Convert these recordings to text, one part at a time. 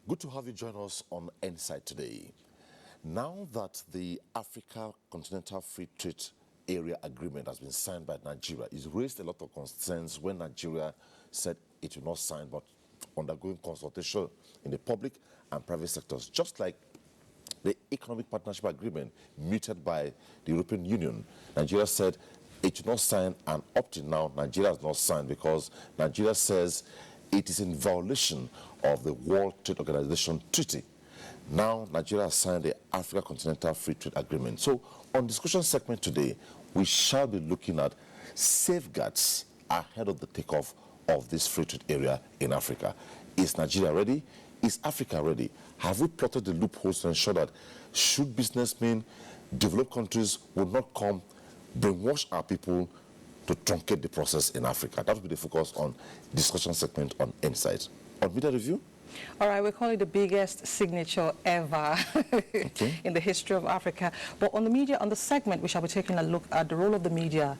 Good to have you join us on Insight today. Now that the Africa Continental Free Trade Area Agreement has been signed by Nigeria, it's raised a lot of concerns when Nigeria said it will not sign, but undergoing consultation in the public and private sectors, just like the Economic Partnership Agreement mooted by the European Union. Nigeria said it will not sign, and up to now, Nigeria has not signed because Nigeria says it is in violation of the World Trade Organization Treaty. Now, Nigeria has signed the Africa Continental Free Trade Agreement. So, on discussion segment today, we shall be looking at safeguards ahead of the takeoff of this free trade area in Africa. Is Nigeria ready? Is Africa ready? Have we plotted the loopholes to ensure that should businessmen, developed countries will not come, brainwash our people to truncate the process in Africa? That will be the focus on discussion segment on Insight. On media review? All right, we call it the biggest signature ever in the history of Africa. But on the media, on the segment, we shall be taking a look at the role of the media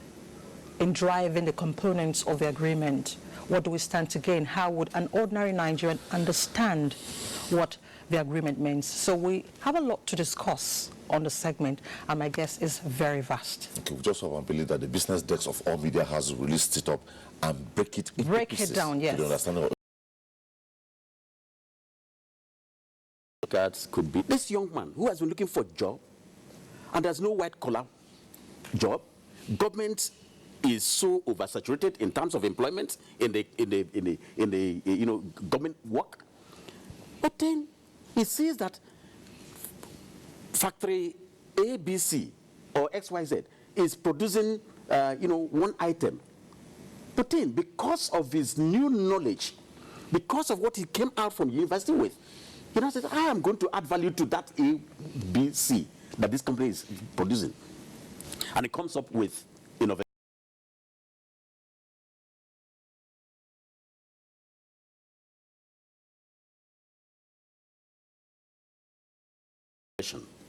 in driving the components of the agreement. What do we stand to gain? How would an ordinary Nigerian understand what the agreement means? So we have a lot to discuss on the segment, and my guess is very vast. Okay, we just have to believe that the business desk of all media has released it up and break it down, yes. To the understanding of cards could be this young man who has been looking for a job and there's no white collar job. Government is so oversaturated in terms of employment in the government work. But then he sees that factory ABC or XYZ is producing one item. But then because of his new knowledge, because of what he came out from university with, he now says, I am going to add value to that ABC that this company is producing. And it comes up with innovation.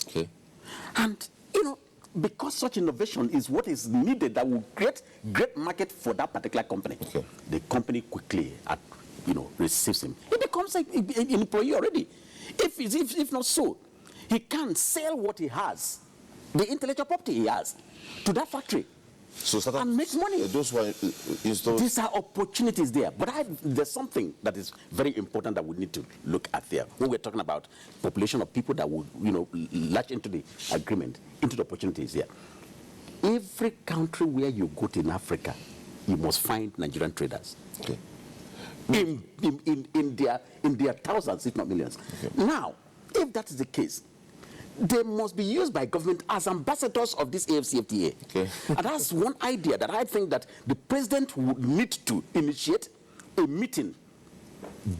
Okay. And, because such innovation is what is needed that will create great market for that particular company, okay, the company quickly receives him. He becomes an employee already. If not so, he can sell what he has, the intellectual property he has, to that factory and make money. These are opportunities there. But there's something that is very important that we need to look at there. When we're talking about population of people that would, latch into the agreement, into the opportunities there. Every country where you go to in Africa, you must find Nigerian traders. Okay. In their thousands, if not millions. Okay. Now, if that is the case, they must be used by government as ambassadors of this AFCFTA. Okay. And that's one idea that I think that the president would need to initiate a meeting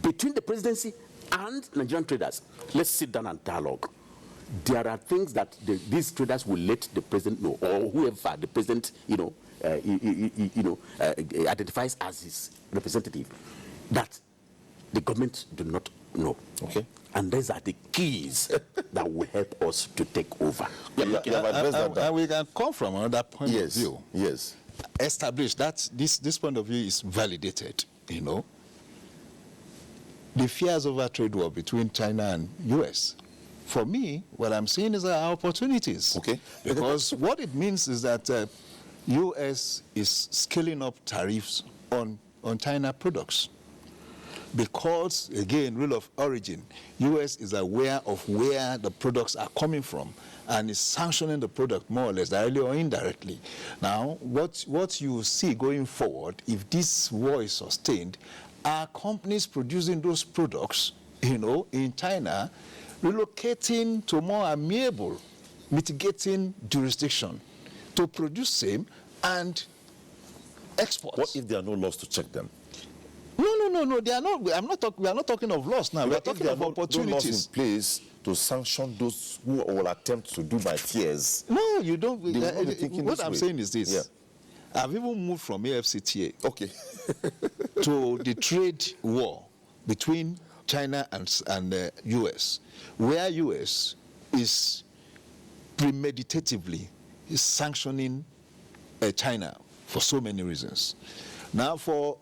between the presidency and Nigerian traders. Let's sit down and dialogue. There are things that these traders will let the president know, or whoever the president, identifies as his representative, that the government do not know. Okay. And these are the keys that will help us to take over. And we can come from another point of view. Yes. Establish that this point of view is validated, The fears over trade war between China and U.S. For me, what I'm seeing is opportunities. Okay. Because what it means is that U.S. is scaling up tariffs on China products. Because, again, rule of origin, U.S. is aware of where the products are coming from and is sanctioning the product more or less, directly or indirectly. Now, what you see going forward, if this war is sustained, are companies producing those products, in China, relocating to more amiable, mitigating jurisdiction to produce same and export. What if there are no laws to check them? No, they are not. We are not talking of loss now. We are talking of opportunities. No laws in place to sanction those who will attempt to do by fears. No, you don't. What I'm saying is this. Yeah. I've even moved from AFCTA to the trade war between China and US, where US is premeditatively sanctioning China for so many reasons. Now, for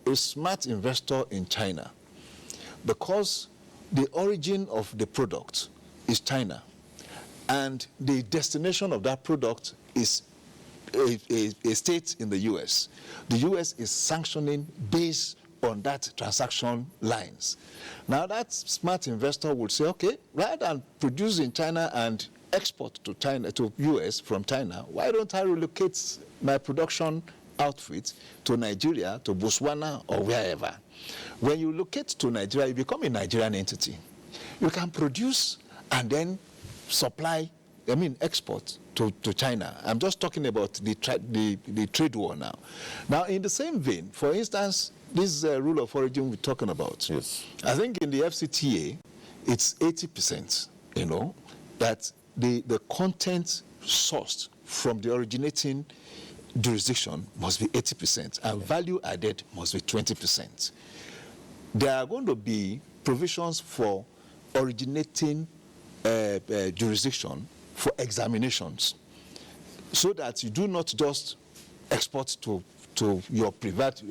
a smart investor in China, because the origin of the product is China, and the destination of that product is a state in the U.S., the U.S. is sanctioning based on that transaction lines. Now that smart investor would say, okay, rather than produce in China and export to China, to U.S. from China, why don't I relocate my production outfit to Nigeria, to Botswana, or wherever? When you locate to Nigeria, you become a Nigerian entity. You can produce and then supply, export to China. I'm just talking about the trade war now. Now, in the same vein, for instance, this rule of origin we're talking about. Yes. I think in the FCTA, it's 80%, that the content sourced from the originating jurisdiction must be 80%, and value added must be 20%. There are going to be provisions for originating jurisdiction for examinations, so that you do not just export to your private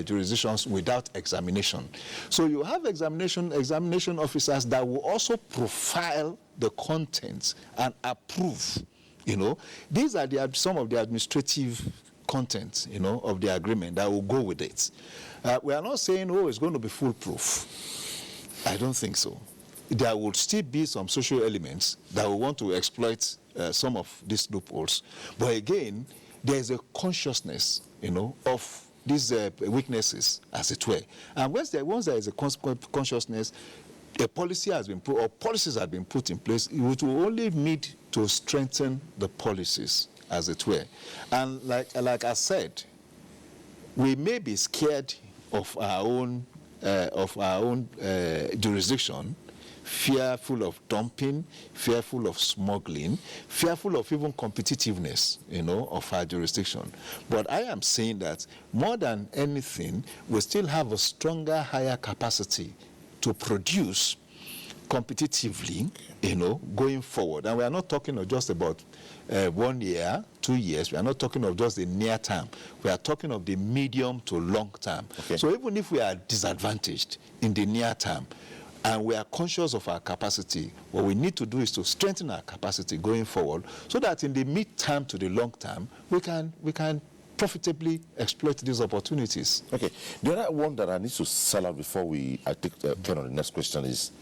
jurisdictions without examination. So you have examination officers that will also profile the contents and approve. These are some of the administrative contents, of the agreement that will go with it. We are not saying, it's going to be foolproof. I don't think so. There will still be some social elements that will want to exploit some of these loopholes. But again, there is a consciousness, of these weaknesses, as it were. And once there is a consciousness, a policy has been put, or policies have been put in place, it will only need to strengthen the policies, as it were. And like I said, we may be scared of our own jurisdiction, fearful of dumping, fearful of smuggling, fearful of even competitiveness, of our jurisdiction. But I am saying that more than anything, we still have a stronger, higher capacity to produce competitively, going forward. And we are not talking of just about 1 year, 2 years. We are not talking of just the near term. We are talking of the medium to long term. Okay. So even if we are disadvantaged in the near term, and we are conscious of our capacity, what we need to do is to strengthen our capacity going forward, so that in the mid-term to the long term, we can profitably exploit these opportunities. Okay. The other one that I need to sell out before I take turn on the next question is,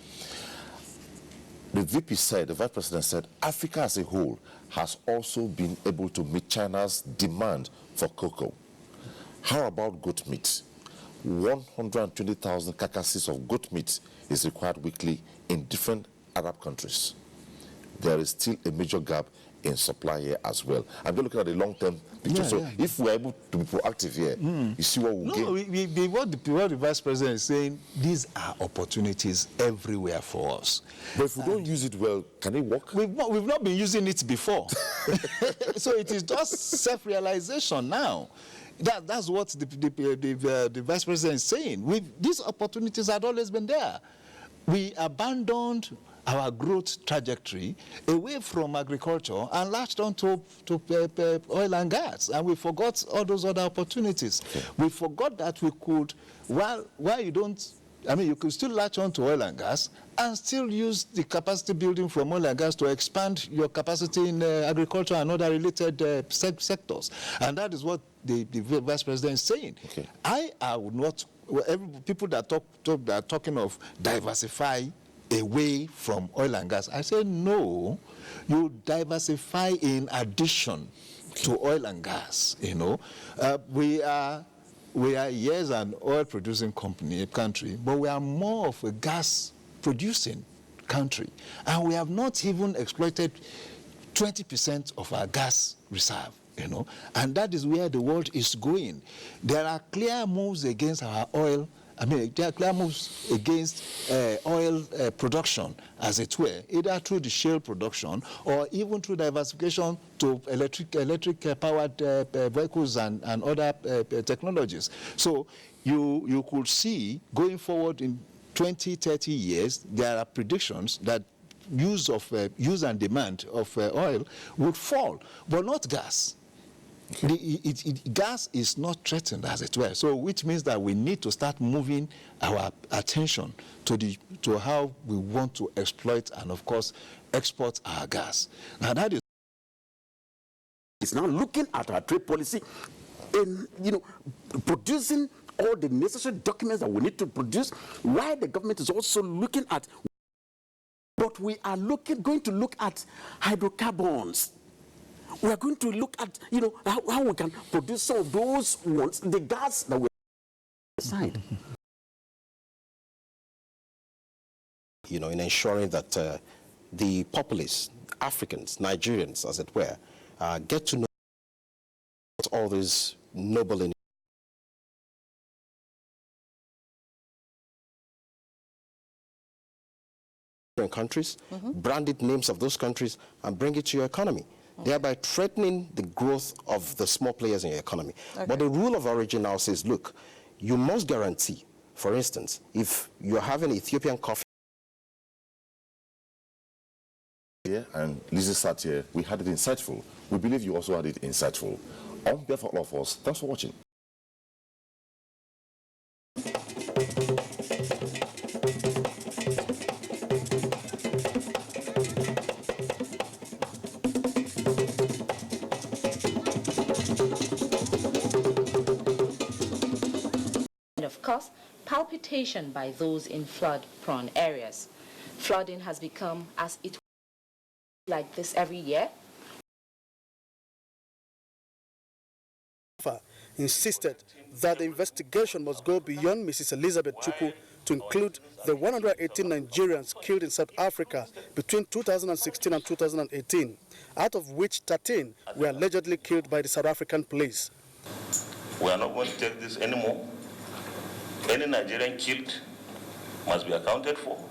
the VP said, the Vice President said, Africa as a whole has also been able to meet China's demand for cocoa. How about goat meat? 120,000 carcasses of goat meat is required weekly in different Arab countries. There is still a major gap in supply here as well. I'm just looking at the long-term picture. So if we're able to be proactive here, you see what we'll gain. What the Vice President is saying, these are opportunities everywhere for us. But if we don't use it well, can it work? We've not been using it before. So it is just self-realization now. That's what the Vice President is saying. These opportunities had always been there. We abandoned our growth trajectory away from agriculture and latched on to oil and gas, and we forgot all those other opportunities. Okay. We forgot that we could, you could still latch on to oil and gas and still use the capacity building from oil and gas to expand your capacity in agriculture and other related sectors. And that is what the Vice President is saying. Okay. I would not, people that are talking of diversify away from oil and gas, I say no, you diversify in addition to oil and gas. We are yes an oil producing country, but we are more of a gas producing country, and we have not even exploited 20% of our gas reserve. And that is where the world is going. There are clear moves against our oil. There are clear moves against oil production, as it were, either through the shale production or even through diversification to electric-powered vehicles and other technologies. So you could see, going forward in 20, 30 years, there are predictions that use and demand of oil would fall, but not gas. gas is not threatened, as it were. So, which means that we need to start moving our attention to how we want to exploit and, of course, export our gas. Now, that is. It's now looking at our trade policy and, producing all the necessary documents that we need to produce, while the government is also looking at. But we are going to look at hydrocarbons. We are going to look at, how we can produce some of those ones, the gas that we aside. In ensuring that the populace, Africans, Nigerians, as it were, get to know all these noble countries, branded names of those countries, and bring it to your economy, thereby threatening the growth of the small players in your economy. Okay. But the rule of origin now says, look, you must guarantee, for instance, if you're having Ethiopian coffee. Yeah, and Lizzie sat here, we had it insightful. We believe you also had it insightful. On behalf of all of us, thanks for watching. Of course, palpitation by those in flood-prone areas. Flooding has become as it like this every year. Insisted that the investigation must go beyond Mrs. Elizabeth Chukwu to include the 118 Nigerians killed in South Africa between 2016 and 2018, out of which 13 were allegedly killed by the South African police. We are not going to take this anymore. Any Nigerian killed must be accounted for.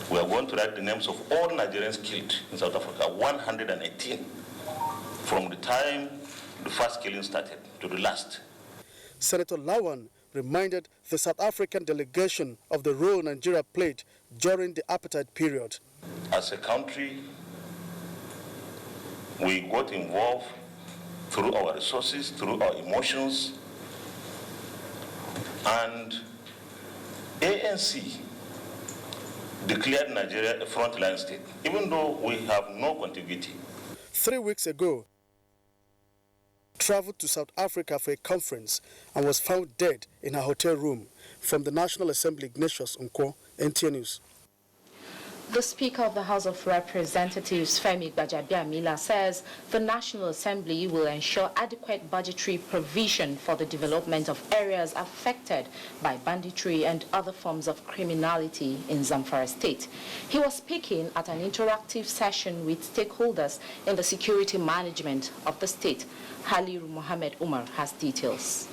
We are going to write the names of all Nigerians killed in South Africa, 118, from the time the first killing started to the last. Senator Lawan reminded the South African delegation of the role Nigeria played during the apartheid period. As a country, we got involved through our resources, through our emotions, and ANC declared Nigeria a frontline state, even though we have no contiguity. 3 weeks ago, traveled to South Africa for a conference and was found dead in her hotel room. From the National Assembly, Ignatius Unko, NTA News. The Speaker of the House of Representatives, Femi Gbajabiamila, says the National Assembly will ensure adequate budgetary provision for the development of areas affected by banditry and other forms of criminality in Zamfara State. He was speaking at an interactive session with stakeholders in the security management of the state. Haliru Mohammed Umar has details.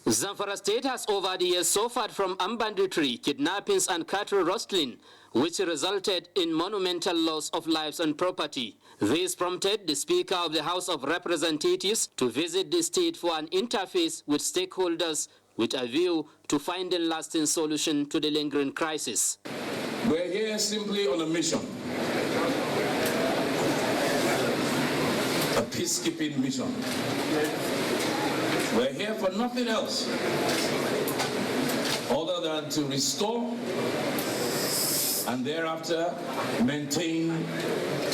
Zamfara State has over the years suffered from armed banditry, kidnappings and cattle rustling, which resulted in monumental loss of lives and property. This prompted the Speaker of the House of Representatives to visit the state for an interface with stakeholders with a view to finding lasting solution to the lingering crisis. We're here simply on a mission, a peacekeeping mission. We're here for nothing else other than to restore and thereafter maintain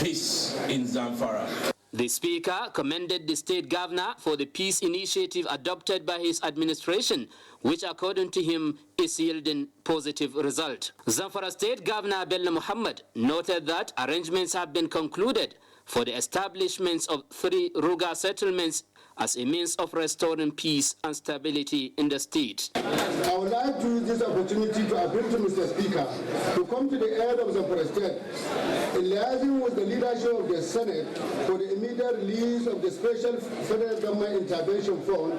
peace in Zamfara. The Speaker commended the state governor for the peace initiative adopted by his administration, which according to him is yielding positive result. Zamfara State Governor Bello Muhammad noted that arrangements have been concluded for the establishments of 3 Ruga settlements as a means of restoring peace and stability in the state. I would like to use this opportunity to appeal to Mr. Speaker to come to the aid of Zamfara State in liaising with the leadership of the Senate for the immediate release of the special federal government intervention fund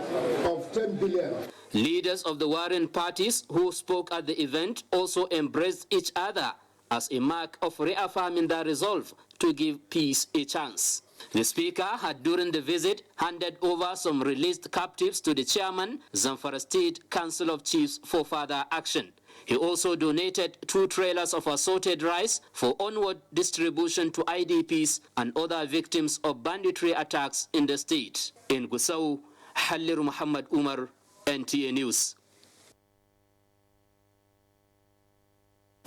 of 10 billion. Leaders of the warring parties who spoke at the event also embraced each other as a mark of reaffirming their resolve to give peace a chance. The Speaker had during the visit handed over some released captives to the chairman, Zamfara State Council of Chiefs, for further action. He also donated 2 trailers of assorted rice for onward distribution to IDPs and other victims of banditry attacks in the state. In Gusau, Halil Muhammad Umar, NTA News.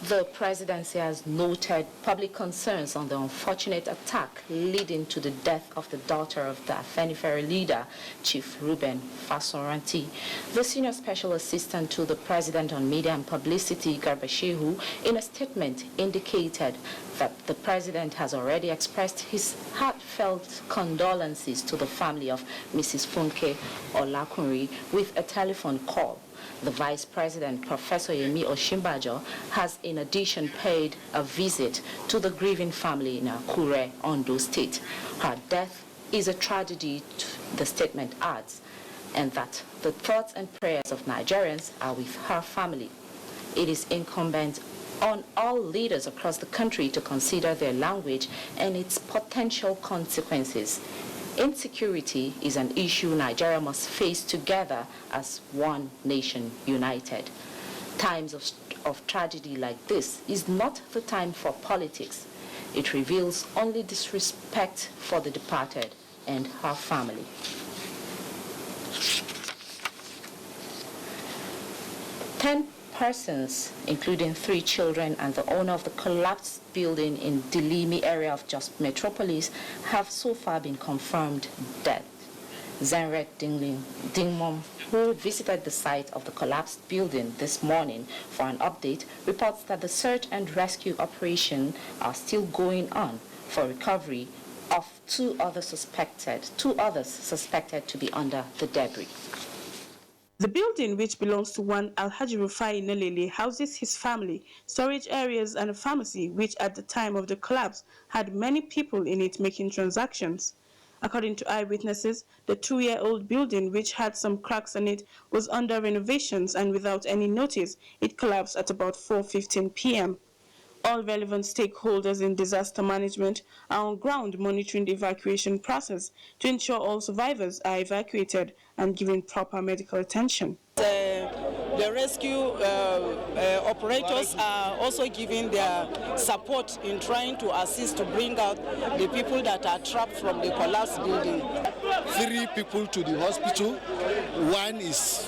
The presidency has noted public concerns on the unfortunate attack leading to the death of the daughter of the Afenifere leader, Chief Reuben Fasoranti. The senior special assistant to the president on media and publicity, Garba Shehu, in a statement indicated that the president has already expressed his heartfelt condolences to the family of Mrs. Funke Olakunri with a telephone call. The Vice President, Professor Yemi Oshimbajo, has in addition paid a visit to the grieving family in Akure, Ondo State. Her death is a tragedy, the statement adds, and that the thoughts and prayers of Nigerians are with her family. It is incumbent on all leaders across the country to consider their language and its potential consequences. Insecurity is an issue Nigeria must face together as one nation united. Times of tragedy like this is not the time for politics. It reveals only disrespect for the departed and her family. Ten persons, including 3 children and the owner of the collapsed building in Dilimi area of Jos Metropolis, have so far been confirmed dead. Zenret Dingmom, who visited the site of the collapsed building this morning for an update, reports that the search and rescue operation are still going on for recovery of 2 others suspected to be under the debris. The building, which belongs to one Alhaji Rufai Nelele, houses his family, storage areas and a pharmacy, which at the time of the collapse had many people in it making transactions. According to eyewitnesses, the 2-year-old building, which had some cracks in it, was under renovations, and without any notice, it collapsed at about 4:15 p.m. All relevant stakeholders in disaster management are on ground monitoring the evacuation process to ensure all survivors are evacuated and given proper medical attention. The rescue operators are also giving their support in trying to assist to bring out the people that are trapped from the collapsed building. 3 people to the hospital. 1 is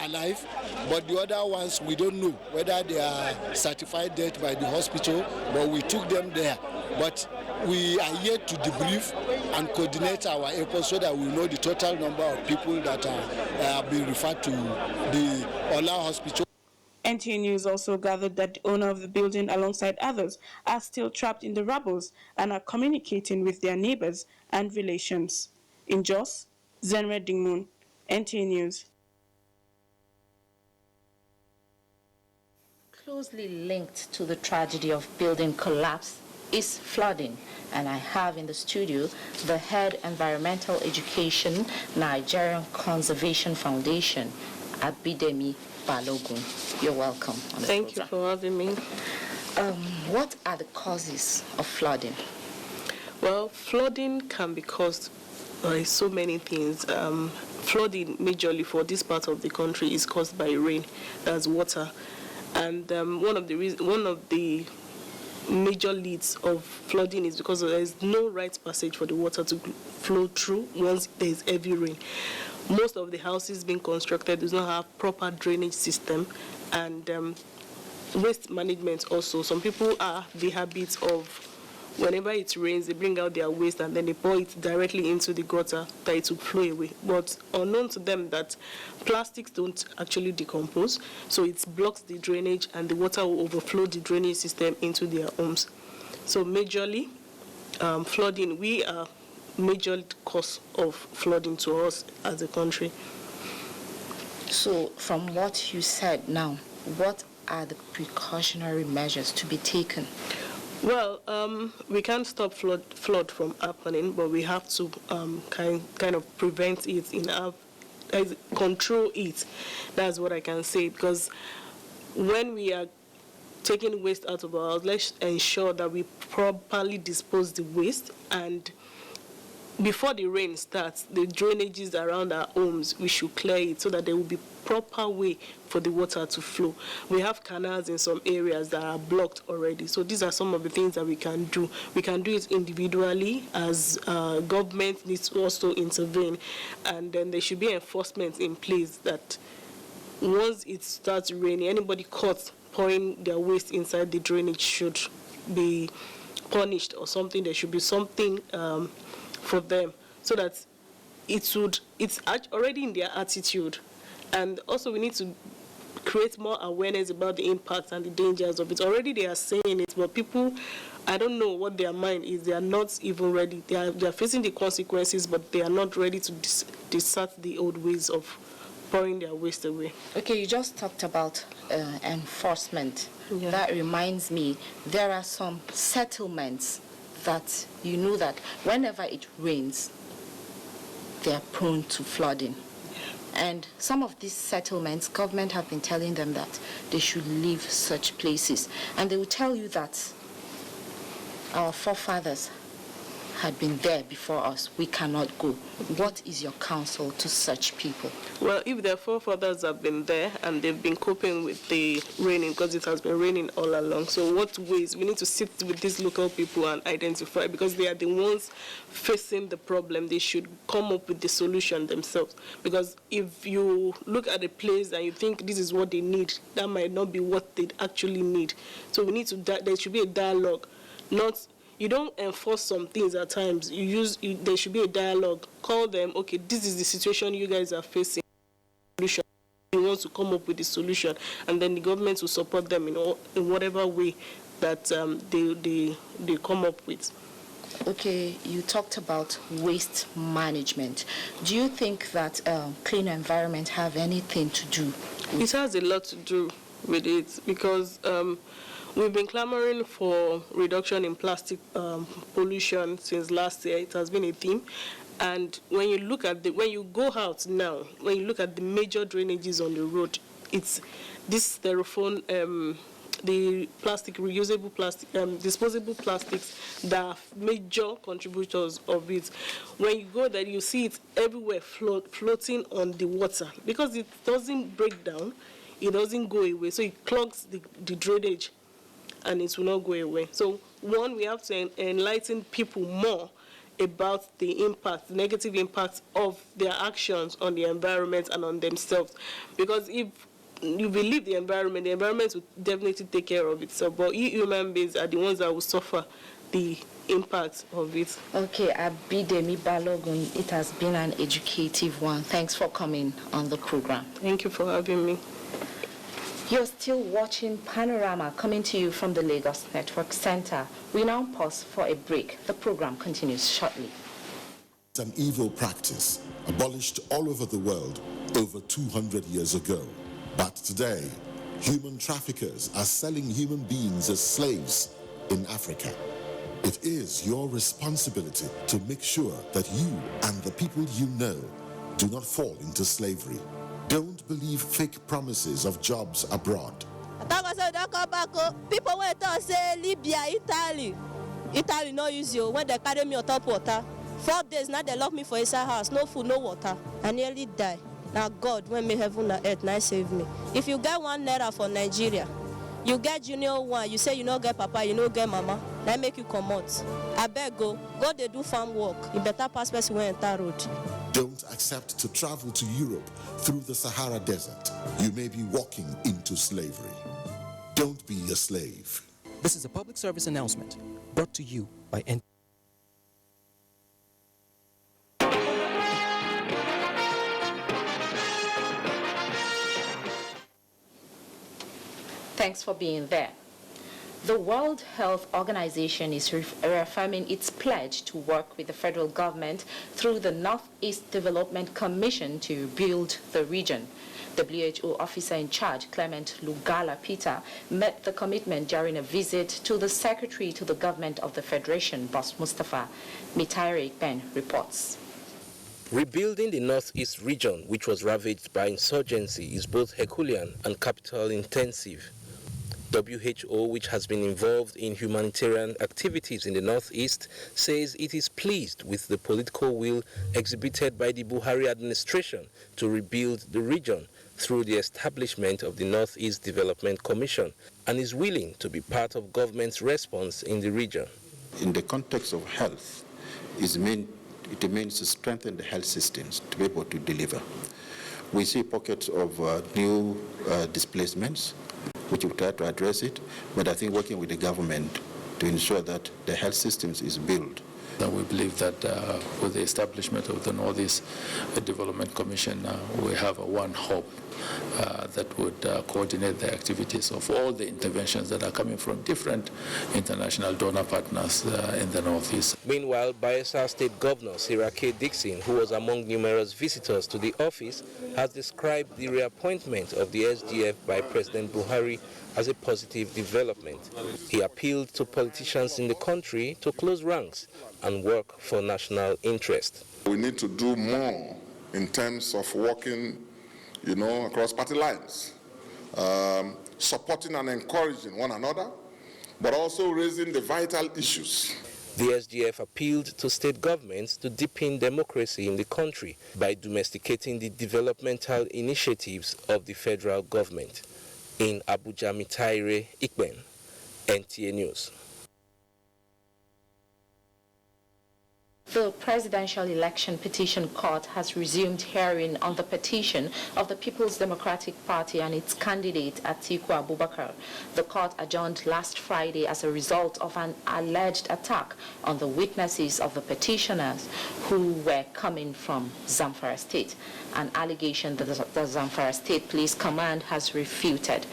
alive, but the other ones we don't know whether they are certified dead by the hospital, but we took them there. But we are yet to debrief and coordinate our efforts so that we know the total number of people that are being referred to the Ola Hospital. NTA News also gathered that the owner of the building alongside others are still trapped in the rubbles and are communicating with their neighbors and relations. In Jos, Zenred Dingmun, NTA News. Closely linked to the tragedy of building collapse is flooding, and I have in the studio the head environmental education Nigerian Conservation Foundation, Abidemi Balogun. You're welcome. Thank you for having me. What are the causes of flooding? Well, flooding can be caused by so many things. Flooding majorly for this part of the country is caused by rain, that's water. And one of the major leads of flooding is because there is no right passage for the water to flow through once there is heavy rain. Most of the houses being constructed do not have proper drainage system, and waste management also. Some people have the habit of, whenever it rains, they bring out their waste and then they pour it directly into the gutter that it will flow away. But unknown to them that plastics don't actually decompose, so it blocks the drainage and the water will overflow the drainage system into their homes. So majorly, flooding, we are major cause of flooding to us as a country. So from what you said now, what are the precautionary measures to be taken? Well, we can't stop flood from happening, but we have to kind of prevent it, control it. That's what I can say, because when we are taking waste out of our house, let's ensure that we properly dispose the waste and before the rain starts, the drainages around our homes, we should clear it so that there will be proper way for the water to flow. We have canals in some areas that are blocked already. So these are some of the things that we can do. We can do it individually, as government needs to also intervene. And then there should be enforcement in place that once it starts raining, anybody caught pouring their waste inside the drainage should be punished or something. There should be something for them, so that it's already in their attitude. And also we need to create more awareness about the impacts and the dangers of it. Already they are saying it, but people, I don't know what their mind is. They are not even ready. They are facing the consequences, but they are not ready to desert the old ways of pouring their waste away. Okay, you just talked about enforcement. Yeah. That reminds me, there are some settlements that you know that whenever it rains, they are prone to flooding. And some of these settlements, government have been telling them that they should leave such places. And they will tell you that our forefathers had been there before us. We cannot go. What is your counsel to such people? Well, if their forefathers have been there and they've been coping with the raining, because it has been raining all along, so what ways? We need to sit with these local people and identify, because they are the ones facing the problem. They should come up with the solution themselves. Because if you look at a place and you think this is what they need, that might not be what they actually need. So we need to, there should be a dialogue, not. You don't enforce some things at times. There should be a dialogue. Call them, okay, this is the situation you guys are facing. You want to come up with the solution, and then the government will support them in whatever way that they come up with. Okay, you talked about waste management. Do you think that clean environment have anything to do? It has a lot to do with it, because we've been clamoring for reduction in plastic pollution since last year. It has been a theme. And when you look at when you go out now, when you look at the major drainages on the road, it's this styrofoam, the plastic, reusable plastic, disposable plastics that are major contributors of it. When you go there, you see it everywhere floating on the water, because it doesn't break down, it doesn't go away, so it clogs the drainage, and it will not go away. So one, we have to enlighten people more about the impact, negative impacts of their actions on the environment and on themselves. Because if you believe the environment will definitely take care of itself. But human beings are the ones that will suffer the impact of it. Okay, Abidemi Balogun, it has been an educative one. Thanks for coming on the program. Thank you for having me. You're still watching Panorama, coming to you from the Lagos Network Center. We now pause for a break. The program continues shortly. It's an evil practice abolished all over the world over 200 years ago. But today, human traffickers are selling human beings as slaves in Africa. It is your responsibility to make sure that you and the people you know do not fall into slavery. Don't believe fake promises of jobs abroad. People wait to say Libya, Italy no use you when they carry me on top water. 4 days now they lock me for inside house, no food, no water. I nearly die. Now God, when me heaven and earth, now save me. If you get 1 naira for Nigeria, you get junior one, you say you no get papa, you no get mama, that make you come out. I beg go they do farm work. You better pass person when enter road. Don't accept to travel to Europe through the Sahara Desert. You may be walking into slavery. Don't be a slave. This is a public service announcement brought to you by NTA. Thanks for being there. The World Health Organization is reaffirming its pledge to work with the federal government through the Northeast Development Commission to rebuild the region. WHO officer in charge, Clement Lugala Peter, met the commitment during a visit to the Secretary to the Government of the Federation, Boss Mustafa. Mitaire Ben reports. Rebuilding the Northeast region, which was ravaged by insurgency, is both Herculean and capital intensive. WHO, which has been involved in humanitarian activities in the northeast, says it is pleased with the political will exhibited by the Buhari administration to rebuild the region through the establishment of the Northeast Development Commission and is willing to be part of government's response in the region. In the context of health, it means to strengthen the health systems to be able to deliver. We see pockets of new displacements, which we try to address it, but I think working with the government to ensure that the health systems is built. And we believe that with the establishment of the Northeast Development Commission, we have one hope that would coordinate the activities of all the interventions that are coming from different international donor partners in the Northeast. Meanwhile, Bayelsa State Governor Sirake Dixon, who was among numerous visitors to the office, has described the reappointment of the SDF by President Buhari as a positive development. He appealed to politicians in the country to close ranks and work for national interest. We need to do more in terms of working, across party lines, supporting and encouraging one another, but also raising the vital issues. The SDF appealed to state governments to deepen democracy in the country by domesticating the developmental initiatives of the federal government. In Abuja, Mitaire Ikben, NTA News. The Presidential Election Petition Court has resumed hearing on the petition of the People's Democratic Party and its candidate Atiku Abubakar. The court adjourned last Friday as a result of an alleged attack on the witnesses of the petitioners who were coming from Zamfara State, an allegation that the Zamfara State Police Command has refuted.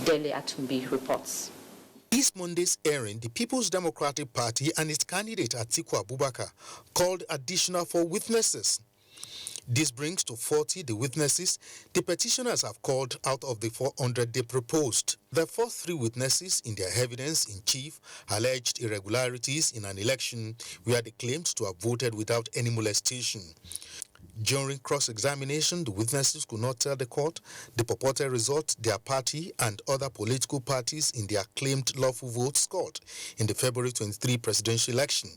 Dele Atumbi reports. This Monday's hearing, the People's Democratic Party and its candidate Atiku Abubakar called additional 4 witnesses. This brings to 40 the witnesses the petitioners have called out of the 400 they proposed. The first 3 witnesses in their evidence in chief alleged irregularities in an election where they claimed to have voted without any molestation. During cross-examination, the witnesses could not tell the court the purported result their party and other political parties in their claimed lawful votes scored in the February 23 presidential election.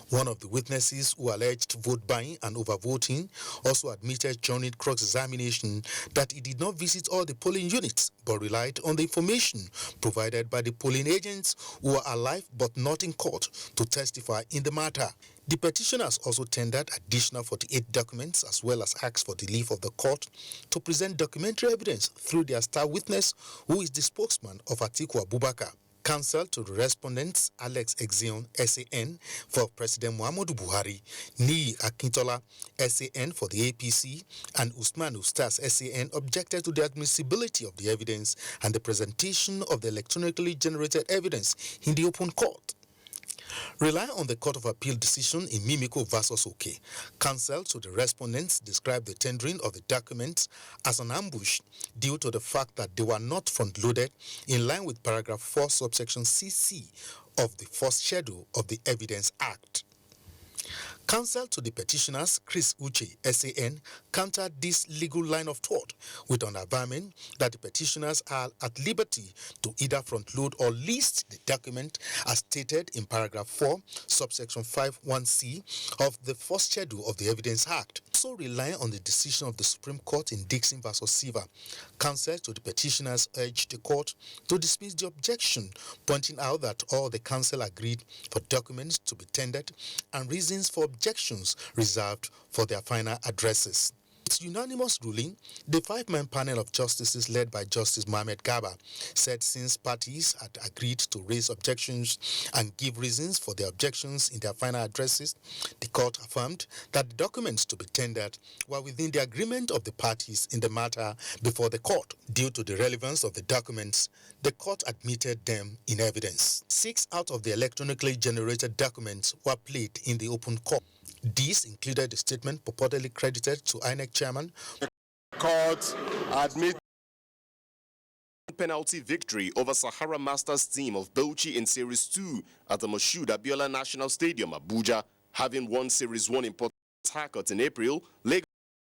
One of the witnesses who alleged vote buying and overvoting also admitted during cross-examination that he did not visit all the polling units but relied on the information provided by the polling agents who were alive but not in court to testify in the matter. The petitioners also tendered additional 48 documents as well as asked for the leave of the court to present documentary evidence through their star witness, who is the spokesman of Atiku Abubakar. Counsel to the respondents, Alex Exion, SAN, for President Muhammadu Buhari, Niyi Akintola, SAN, for the APC, and Usman Ustaz, SAN, objected to the admissibility of the evidence and the presentation of the electronically generated evidence in the open court. Relying on the Court of Appeal decision in Mimiko versus Oke, counsel to the respondents described the tendering of the documents as an ambush due to the fact that they were not front-loaded in line with paragraph 4 subsection CC of the first schedule of the Evidence Act. Counsel to the petitioners, Chris Uche, SAN, countered this legal line of thought with an averment that the petitioners are at liberty to either front-load or list the document as stated in paragraph 4, subsection 5(1)(c) of the first schedule of the Evidence Act. Also relying on the decision of the Supreme Court in Dixon versus Silva, counsel to the petitioners urged the court to dismiss the objection, pointing out that all the counsel agreed for documents to be tendered and reasons for objections reserved for their final addresses. Its unanimous ruling, the 5-man panel of justices led by Justice Mohamed Gaba said since parties had agreed to raise objections and give reasons for their objections in their final addresses, the court affirmed that the documents to be tendered were within the agreement of the parties in the matter before the court. Due to the relevance of the documents, the court admitted them in evidence. 6 out of the electronically generated documents were played in the open court. These included the statement purportedly credited to INEC chairman. The court admit penalty victory over Sahara Masters team of Bauchi in Series 2 at the Moshood Abiola National Stadium, Abuja. Having won Series 1 in Port Harcourt in April, Lagos